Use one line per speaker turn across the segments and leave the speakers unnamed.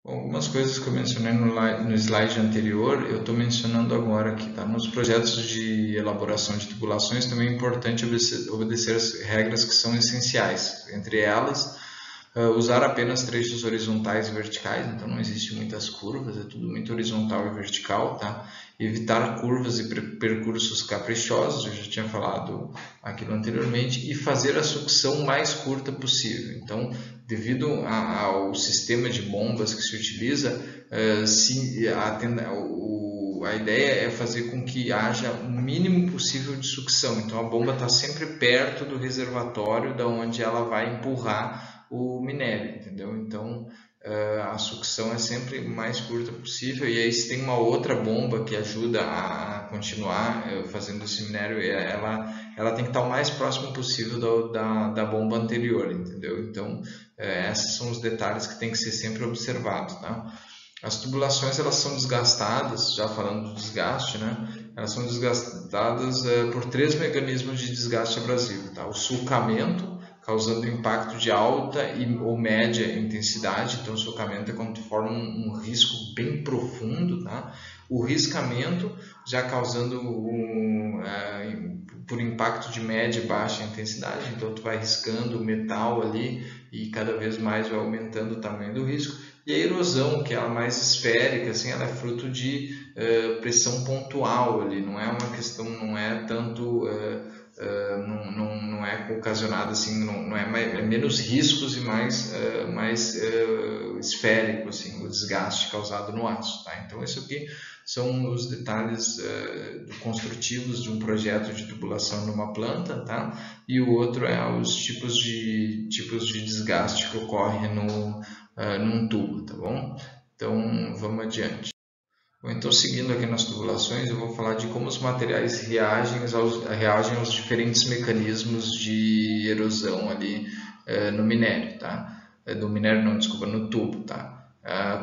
Bom, algumas coisas que eu mencionei no slide anterior, eu estou mencionando agora aqui, tá? Nos projetos de elaboração de tubulações também é importante obedecer as regras que são essenciais. Entre elas, usar apenas trechos horizontais e verticais, então não existe muitas curvas, é tudo muito horizontal e vertical, tá? Evitar curvas e percursos caprichosos, eu já tinha falado aquilo anteriormente, e fazer a sucção mais curta possível. Então, devido ao sistema de bombas que se utiliza, a ideia é fazer com que haja o mínimo possível de sucção. Então, a bomba está sempre perto do reservatório, da onde ela vai empurrar o minério, entendeu? Então, a sucção é sempre o mais curta possível, e aí se tem uma outra bomba que ajuda a continuar fazendo esse minério, ela tem que estar o mais próximo possível da bomba anterior, entendeu? Então, esses são os detalhes que tem que ser sempre observados, tá? As tubulações, elas são desgastadas, já falando do desgaste, né? Elas são desgastadas por três mecanismos de desgaste abrasivo, tá? O sulcamento, causando impacto de alta ou média intensidade, então o sulcamento é quando forma um risco bem profundo, tá? O riscamento, já causando por impacto de média e baixa intensidade, então tu vai riscando o metal ali e cada vez mais vai aumentando o tamanho do risco. E a erosão, que é a mais esférica, assim, ela é fruto de pressão pontual ali, não é uma questão, não é tanto, não é ocasionada assim, é menos riscos e mais esférico, assim, o desgaste causado no aço, tá? Então isso aqui são os detalhes construtivos de um projeto de tubulação numa planta, tá? E o outro é os tipos de desgaste que ocorre num tubo, tá bom? Então, vamos adiante. Bom, então, seguindo aqui nas tubulações, eu vou falar de como os materiais reagem aos diferentes mecanismos de erosão ali no minério, tá? No minério não, desculpa, no tubo, tá?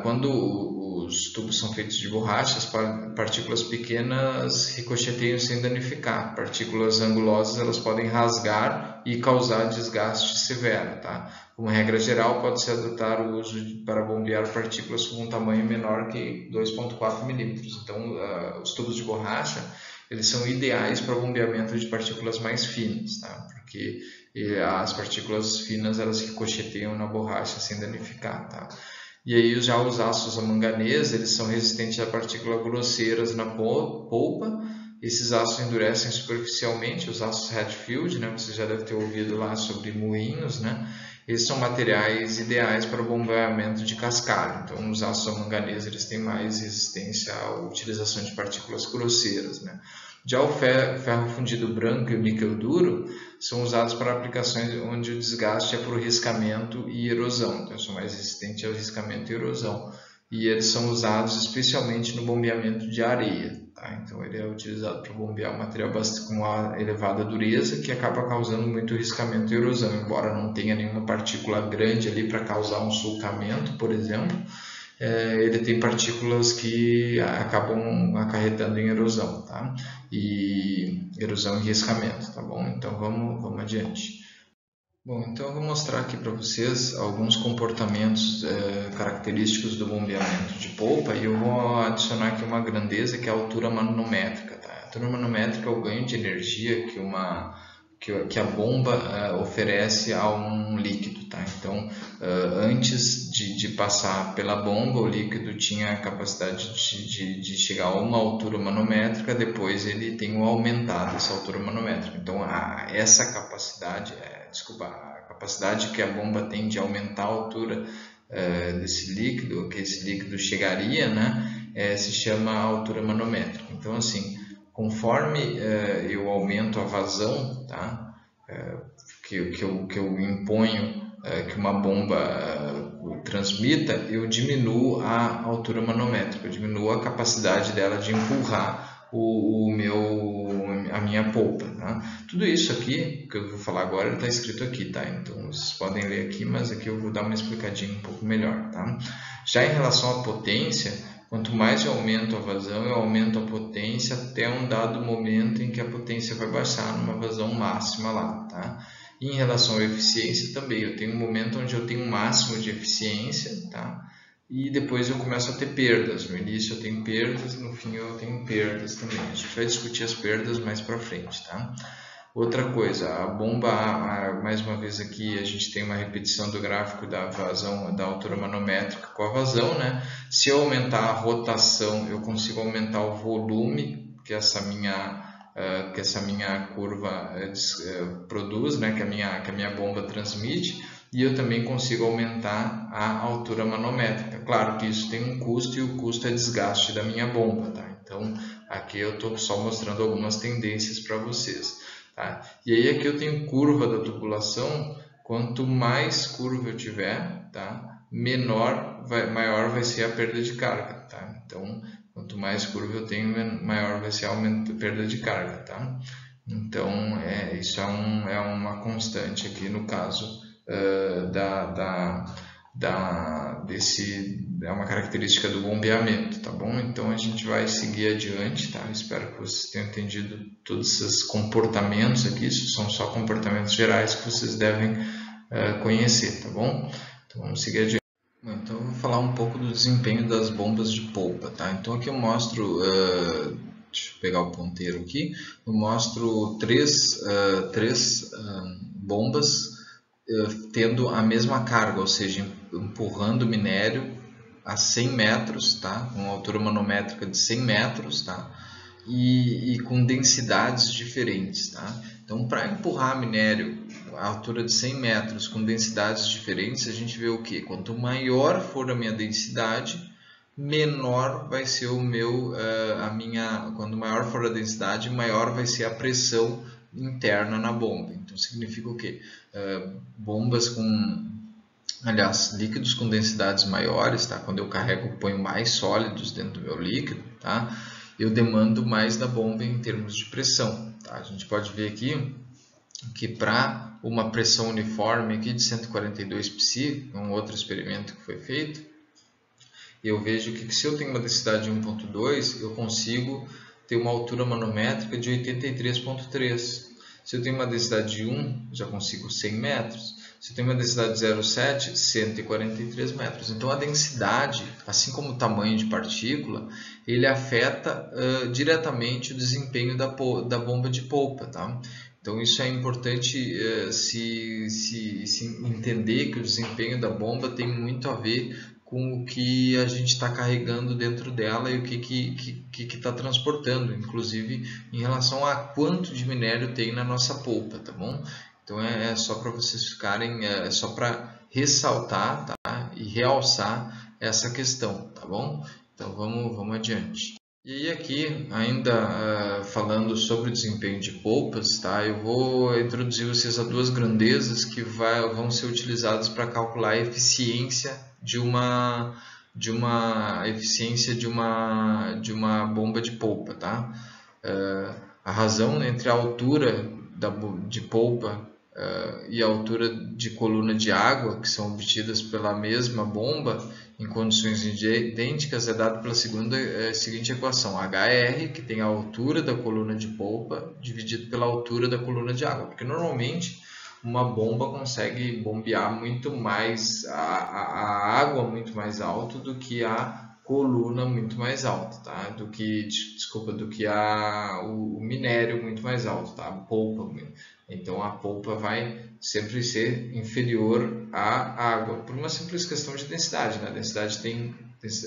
Quando os tubos são feitos de borrachas, partículas pequenas ricocheteiam sem danificar. Partículas angulosas, elas podem rasgar e causar desgaste severo, tá? Como regra geral, pode-se adotar o uso para bombear partículas com um tamanho menor que 2,4 milímetros. Então, os tubos de borracha, eles são ideais para o bombeamento de partículas mais finas, tá? Porque as partículas finas, elas ricocheteiam na borracha sem danificar, tá? E aí já os aços a manganês, eles são resistentes a partículas grosseiras na polpa. Esses aços endurecem superficialmente, os aços Hatfield, né? Você já deve ter ouvido lá sobre moinhos, né? Esses são materiais ideais para o bombeamento de cascalho. Então, os aços a manganês, eles têm mais resistência à utilização de partículas grosseiras, né? Já o ferro fundido branco e o níquel duro são usados para aplicações onde o desgaste é por riscamento e erosão. Então, são mais resistentes ao riscamento e erosão. E eles são usados especialmente no bombeamento de areia, tá? Então, ele é utilizado para bombear um material com uma elevada dureza, que acaba causando muito riscamento e erosão. Embora não tenha nenhuma partícula grande ali para causar um sulcamento, por exemplo, ele tem partículas que acabam acarretando em erosão, tá? E erosão e riscamento, tá bom? Então vamos adiante. Bom, então eu vou mostrar aqui para vocês alguns comportamentos característicos do bombeamento de polpa, e eu vou adicionar aqui uma grandeza, que é a altura manométrica, tá? A altura manométrica é o ganho de energia que a bomba oferece a um líquido, tá? Então, antes de passar pela bomba, o líquido tinha a capacidade de chegar a uma altura manométrica, depois ele tem aumentado essa altura manométrica. Então, essa capacidade, a capacidade que a bomba tem de aumentar a altura desse líquido, que esse líquido chegaria, né, se chama altura manométrica. Então, assim, conforme eu aumento a vazão, tá, que eu imponho que uma bomba transmita, eu diminuo a altura manométrica, eu diminuo a capacidade dela de empurrar a minha polpa, tá? Tudo isso aqui que eu vou falar agora está escrito aqui, tá? Então vocês podem ler aqui, mas aqui eu vou dar uma explicadinha um pouco melhor, tá? Já em relação à potência, quanto mais eu aumento a vazão, eu aumento a potência até um dado momento em que a potência vai baixar numa vazão máxima lá, tá? E em relação à eficiência também, eu tenho um momento onde eu tenho um máximo de eficiência, tá? e depois eu começo a ter perdas. No início eu tenho perdas, no fim eu tenho perdas também. A gente vai discutir as perdas mais para frente, tá? Outra coisa, a bomba, mais uma vez aqui a gente tem uma repetição do gráfico da vazão, da altura manométrica com a vazão, né? Se eu aumentar a rotação, eu consigo aumentar o volume que essa minha curva produz, né? Que a minha bomba transmite, e eu também consigo aumentar a altura manométrica. Claro que isso tem um custo, e o custo é desgaste da minha bomba, tá? Então aqui eu estou só mostrando algumas tendências para vocês. Tá? E aí aqui eu tenho curva da tubulação. Quanto mais curva eu tiver, tá? Maior vai ser a perda de carga, tá? Então, quanto mais curva eu tenho, maior vai ser a perda de carga, tá? Então, isso é uma constante aqui no caso é uma característica do bombeamento, tá bom? Então a gente vai seguir adiante, tá? Espero que vocês tenham entendido todos esses comportamentos aqui. Isso são só comportamentos gerais que vocês devem conhecer, tá bom? Então vamos seguir adiante. Então eu vou falar um pouco do desempenho das bombas de polpa, tá? Então aqui eu mostro, deixa eu pegar o ponteiro aqui, eu mostro três bombas tendo a mesma carga, ou seja, empurrando minério a 100 metros, tá? Com altura manométrica de 100 metros, tá? E com densidades diferentes, tá? Então, para empurrar minério a altura de 100 metros com densidades diferentes, a gente vê o que? Quanto maior for a minha densidade, menor vai ser quando maior for a densidade, maior vai ser a pressão interna na bomba. Então significa o quê? Líquidos com densidades maiores, tá? Quando eu ponho mais sólidos dentro do meu líquido, tá? Eu demando mais da bomba em termos de pressão, tá? A gente pode ver aqui que para uma pressão uniforme aqui de 142 psi, um outro experimento que foi feito, eu vejo que se eu tenho uma densidade de 1.2, eu consigo ter uma altura manométrica de 83.3. Se eu tenho uma densidade de 1, já consigo 100 metros. Se eu tenho uma densidade de 0,7, 143 metros. Então a densidade, assim como o tamanho de partícula, ele afeta diretamente o desempenho da bomba de polpa, tá? Então isso é importante se entender que o desempenho da bomba tem muito a ver com o que a gente está carregando dentro dela e o que está transportando, inclusive em relação a quanto de minério tem na nossa polpa, tá bom? Então é só para vocês ficarem, é só para ressaltar, tá? E realçar essa questão, tá bom? Então vamos adiante. E aí aqui, ainda falando sobre o desempenho de polpas, tá? Eu vou introduzir vocês a duas grandezas que vão ser utilizadas para calcular a eficiência de uma bomba de polpa, tá? A razão entre a altura de polpa e a altura de coluna de água, que são obtidas pela mesma bomba em condições idênticas, é dado pela seguinte equação: HR, que tem a altura da coluna de polpa, dividido pela altura da coluna de água, porque normalmente uma bomba consegue bombear muito mais a água muito mais alto do que a coluna muito mais alta, tá? Do que o minério muito mais alto, tá? A polpa. Então a polpa vai sempre ser inferior à água, por uma simples questão de densidade, né?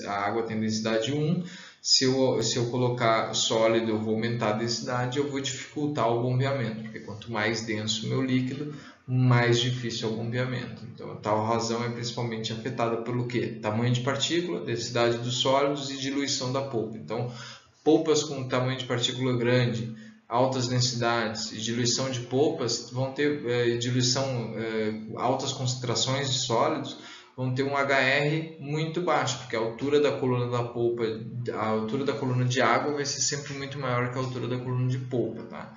A água tem densidade 1, se eu colocar sólido eu vou aumentar a densidade, eu vou dificultar o bombeamento, porque quanto mais denso o meu líquido, mais difícil é o bombeamento. Então a tal razão é principalmente afetada pelo quê? Tamanho de partícula, densidade dos sólidos e diluição da polpa. Então polpas com tamanho de partícula grande, altas densidades e diluição de polpas vão ter altas concentrações de sólidos, vão ter um HR muito baixo, porque a altura da coluna da polpa, a altura da coluna de água vai ser sempre muito maior que a altura da coluna de polpa, tá?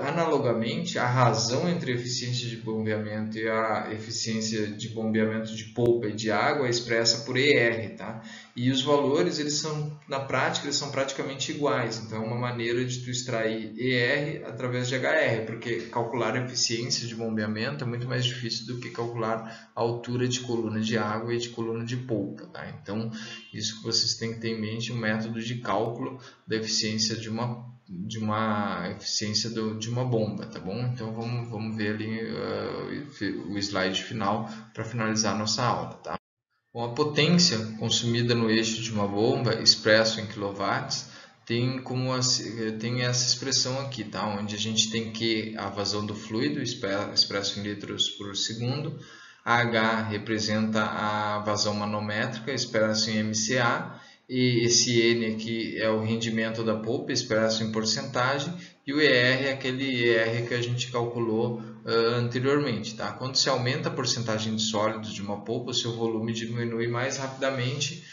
Analogamente, a razão entre a eficiência de bombeamento e a eficiência de bombeamento de polpa e de água é expressa por ER, tá? E os valores, eles são, na prática, eles são praticamente iguais. Então, é uma maneira de tu extrair ER através de HR, porque calcular a eficiência de bombeamento é muito mais difícil do que calcular a altura de coluna de água e de coluna de polpa, tá? Então, isso que vocês têm que ter em mente, o método de cálculo da eficiência de uma eficiência de uma bomba, tá bom? Então vamos ver ali o slide final para finalizar a nossa aula, tá? Bom, a potência consumida no eixo de uma bomba, expresso em quilowatts, tem essa expressão aqui, tá? Onde a gente tem que a vazão do fluido, expresso em litros por segundo, a H representa a vazão manométrica, expresso em MCA, e esse N aqui é o rendimento da polpa, expresso em porcentagem, e o ER é aquele ER que a gente calculou anteriormente. Tá? Quando se aumenta a porcentagem de sólidos de uma polpa, o seu volume diminui mais rapidamente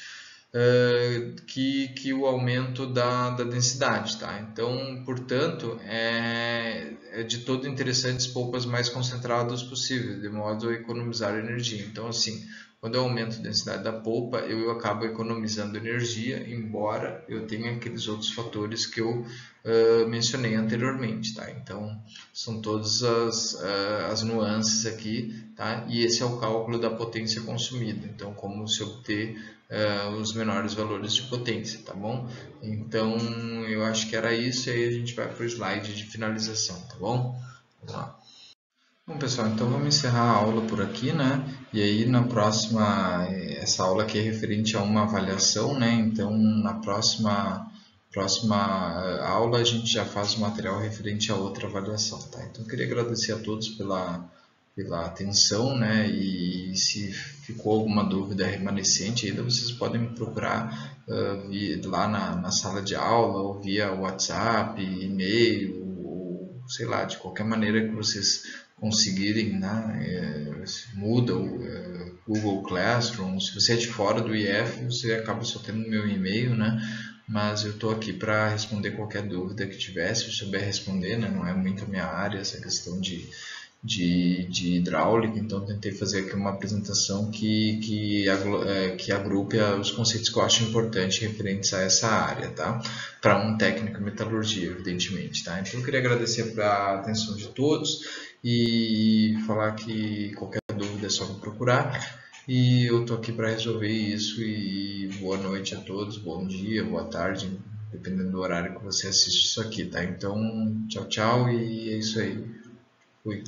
que o aumento da densidade. Tá? Então, portanto, é de todo interessante as polpas mais concentradas possível, de modo a economizar energia. Então, assim, quando eu aumento a densidade da polpa, eu acabo economizando energia, embora eu tenha aqueles outros fatores que eu mencionei anteriormente. Tá? Então, são todas as nuances aqui, tá? E esse é o cálculo da potência consumida. Então, como se obter os menores valores de potência, tá bom? Então, eu acho que era isso, e aí a gente vai para o slide de finalização, tá bom? Vamos lá. Bom, pessoal, então vamos encerrar a aula por aqui, né? E aí na próxima, essa aula aqui é referente a uma avaliação, né? Então na próxima aula a gente já faz o material referente a outra avaliação, tá? Então eu queria agradecer a todos pela atenção, né? E se ficou alguma dúvida remanescente ainda, vocês podem me procurar lá na sala de aula, ou via WhatsApp, e-mail, ou, sei lá, de qualquer maneira que vocês conseguirem, né? Muda o Google Classroom. Se você é de fora do IF, você acaba só tendo meu e-mail, né? Mas eu estou aqui para responder qualquer dúvida que tiver, se eu souber responder, né? Não é muito a minha área essa questão de hidráulica, então tentei fazer aqui uma apresentação que agrupe os conceitos que eu acho importantes referentes a essa área, tá? Para um técnico em metalurgia, evidentemente, tá? Então eu queria agradecer a atenção de todos e falar que qualquer dúvida é só me procurar. E eu estou aqui para resolver isso, e boa noite a todos, bom dia, boa tarde, dependendo do horário que você assiste isso aqui, tá? Então, tchau, tchau, e é isso aí. Fui.